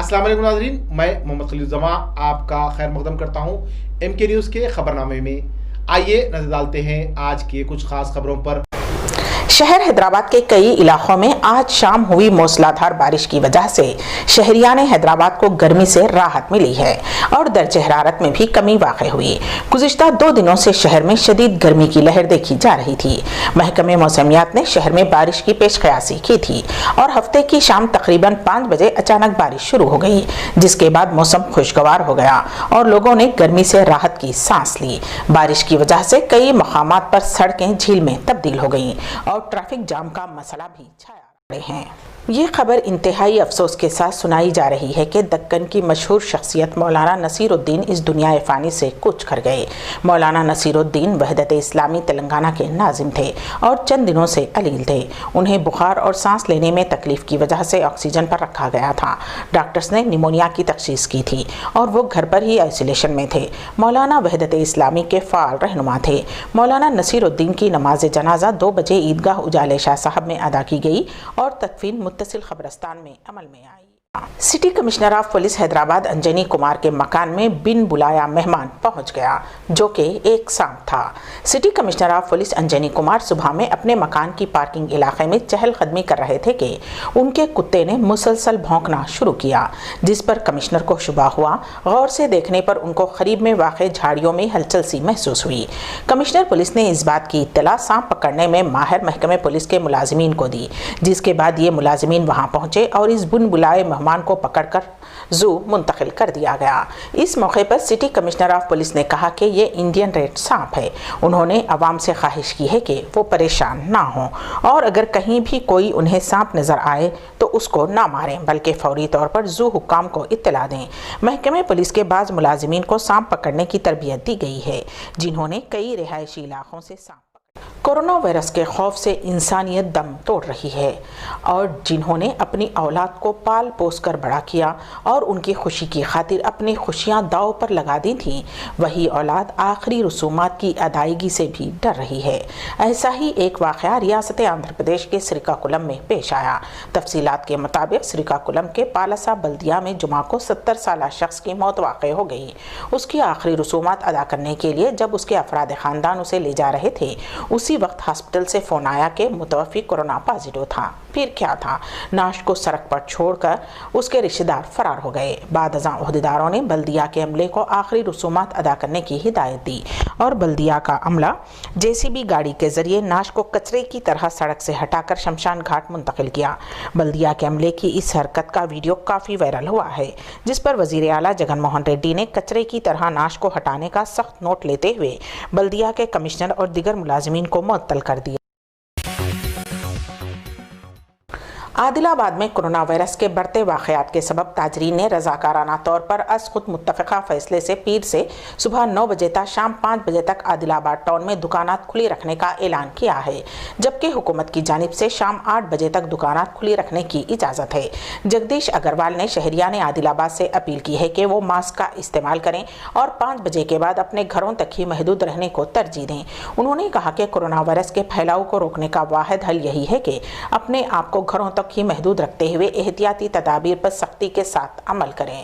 السلام علیکم ناظرین، میں محمد خلیل الزماں آپ کا خیر مقدم کرتا ہوں ایم کے نیوز کے خبرنامے میں۔ آئیے نظر ڈالتے ہیں آج کے کچھ خاص خبروں پر۔ شہر حیدرآباد کے کئی علاقوں میں آج شام ہوئی موسلادھار بارش کی وجہ سے شہریان حیدرآباد کو گرمی سے راحت ملی ہے اور درجہ حرارت میں بھی کمی واقع ہوئی۔ گزشتہ 2 دنوں سے شہر میں شدید گرمی کی لہر دیکھی جا رہی تھی۔ محکمہ موسمیات نے شہر میں بارش کی پیش قیاسی کی تھی اور ہفتے کی شام تقریباً 5 بجے اچانک بارش شروع ہو گئی، جس کے بعد موسم خوشگوار ہو گیا اور لوگوں نے گرمی سے راحت کی سانس لی۔ بارش کی وجہ سے کئی مقامات پر سڑکیں جھیل میں تبدیل ہو گئیں اور ٹریفک جام کا مسئلہ بھی چھایا رہے ہیں۔ یہ خبر انتہائی افسوس کے ساتھ سنائی جا رہی ہے کہ دکن کی مشہور شخصیت مولانا نصیر الدین اس دنیا فانی سے کوچ کر گئے۔ مولانا نصیر الدین وحدت اسلامی تلنگانہ کے ناظم تھے اور چند دنوں سے علیل تھے۔ انہیں بخار اور سانس لینے میں تکلیف کی وجہ سے آکسیجن پر رکھا گیا تھا۔ ڈاکٹرز نے نیمونیا کی تشخیص کی تھی اور وہ گھر پر ہی آئسولیشن میں تھے۔ مولانا وحدت اسلامی کے فعال رہنما تھے۔ مولانا نصیر الدین کی نماز جنازہ 2 بجے عیدگاہ اجالے شاہ صاحب میں ادا کی گئی اور تدفین متصل قبرستان میں عمل میں آئی۔ City commissioner of police Hyderabad Anjani Kumar کے مکان میں بن بلایا مہمان پہنچ گیا، جو کہ ایک سانپ تھا۔ City commissioner of police Anjani Kumar صبح میں اپنے مکان کی پارکنگ علاقے میں چہل قدمی کر رہے تھے کہ ان کے کتے نے مسلسل بھونکنا شروع کیا، جس پر کمشنر کو شبہ ہوا۔ غور سے دیکھنے پر ان کو قریب میں واقع جھاڑیوں میں ہلچل سی محسوس ہوئی۔ کمشنر پولیس نے اس بات کی اطلاع سانپ پکڑنے میں ماہر محکمہ پولیس کے ملازمین کو دی، جس کے بعد یہ ملازمین وہاں پہنچے اور اس بن بلائے مہمان کو پکڑ کر زو منتقل کر دیا گیا۔ اس موقع پر سٹی کمشنر آف پولیس نے کہا کہ یہ انڈین ریڈ سانپ ہے۔ انہوں نے عوام سے خواہش کی ہے کہ وہ پریشان نہ ہوں اور اگر کہیں بھی کوئی انہیں سانپ نظر آئے تو اس کو نہ ماریں بلکہ فوری طور پر زو حکام کو اطلاع دیں۔ محکمہ پولیس کے بعض ملازمین کو سانپ پکڑنے کی تربیت دی گئی ہے، جنہوں نے کئی رہائشی علاقوں سے سانپ کورونا وائرس کے خوف سے انسانیت دم توڑ رہی ہے اور جنہوں نے اپنی اولاد کو پال پوس کر بڑا کیا اور ان کی خوشی کی خاطر اپنی خوشیاں داؤ پر لگا دی تھیں، وہی اولاد آخری رسومات کی ادائیگی سے بھی ڈر رہی ہے۔ ایسا ہی ایک واقعہ ریاست آندھرا پردیش کے سریکاکولم میں پیش آیا۔ تفصیلات کے مطابق سریکاکولم کے پالاسا بلدیہ میں جمعہ کو 70 سالہ شخص کی موت واقع ہو گئی۔ اس کی آخری رسومات ادا کرنے کے لیے جب اس کے افراد خاندان اسے لے جا رہے تھے، اسی وقت ہسپتال سے فون آیا کہ متوفی کورونا پازیٹیو تھا۔ پھر کیا تھا، نعش کو سڑک پر چھوڑ کر اس کے رشتہ دار فرار ہو گئے۔ بعد ازاں عہدیداروں نے بلدیہ کے عملے کو آخری رسومات ادا کرنے کی ہدایت دی اور بلدیہ کا عملہ JCB گاڑی کے ذریعے نعش کو کچرے کی طرح سڑک سے ہٹا کر شمشان گھاٹ منتقل کیا۔ بلدیہ کے عملے کی اس حرکت کا ویڈیو کافی وائرل ہوا ہے، جس پر وزیر اعلیٰ جگن موہن ریڈی نے کچرے کی طرح نعش کو ہٹانے کا سخت نوٹ لیتے ہوئے بلدیہ کے کمشنر اور دیگر ملازمین کو معطل کر دیا۔ عادل آباد میں کورونا وائرس کے بڑھتے واقعات کے سبب تاجرین نے رضاکارانہ طور پر از خود متفقہ فیصلے سے پیر سے صبح 9 بجے تا شام 5 بجے تک عادل آباد ٹاؤن میں دکانات کھلی رکھنے کا اعلان کیا ہے، جبکہ حکومت کی جانب سے شام 8 بجے تک دکانات کھلی رکھنے کی اجازت ہے۔ جگدیش اگروال نے شہریان عادل آباد سے اپیل کی ہے کہ وہ ماسک کا استعمال کریں اور 5 بجے کے بعد اپنے گھروں تک ہی محدود رہنے کو ترجیح دیں۔ انہوں نے کہا کہ کورونا وائرس کے پھیلاؤ کو روکنے کا واحد حل یہی ہے کہ اپنے آپ کو گھروں تک ہی محدود رکھتے ہوئے احتیاطی تدابیر پر سختی کے ساتھ عمل کریں۔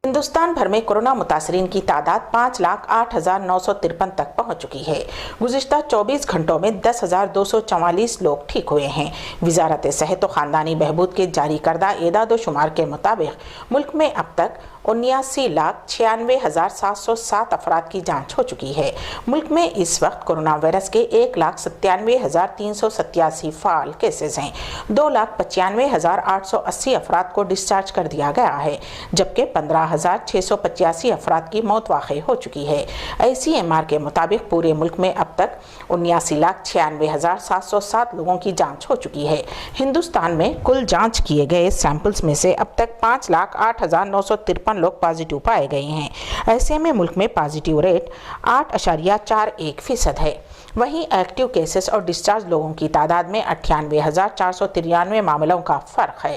ہندوستان بھر میں کورونا متاثرین کی تعداد 5,08,953 تک پہنچ چکی ہے۔ گزشتہ 24 گھنٹوں میں 10,244 لوگ ٹھیک ہوئے ہیں۔ وزارت صحت و خاندانی بہبود کے جاری کردہ اعداد و شمار کے مطابق ملک میں اب تک 79,96,707 افراد کی جانچ ہو چکی ہے۔ ملک میں اس وقت کورونا وائرس کے 1,97,387 فعال کیسز ہیں۔ 2,95,880 افراد کو ڈسچارج کر دیا گیا ہے، جبکہ 15,685 افراد کی موت واقع ہو چکی ہے۔ ICMR کے مطابق پورے ملک میں اب تک 79,96,707 لوگوں کی جانچ ہو چکی ہے۔ ہندوستان میں کل جانچ کیے گئے سیمپلز میں سے اب تک 5,08,953 لوگ پازیٹیو پائے گئے ہیں۔ ایسے میں ملک میں پازیٹیو ریٹ 8.41% ہے۔ وہیں ایکٹیو کیسز اور ڈسچارج لوگوں کی تعداد میں 98,493 معاملوں کا فرق ہے۔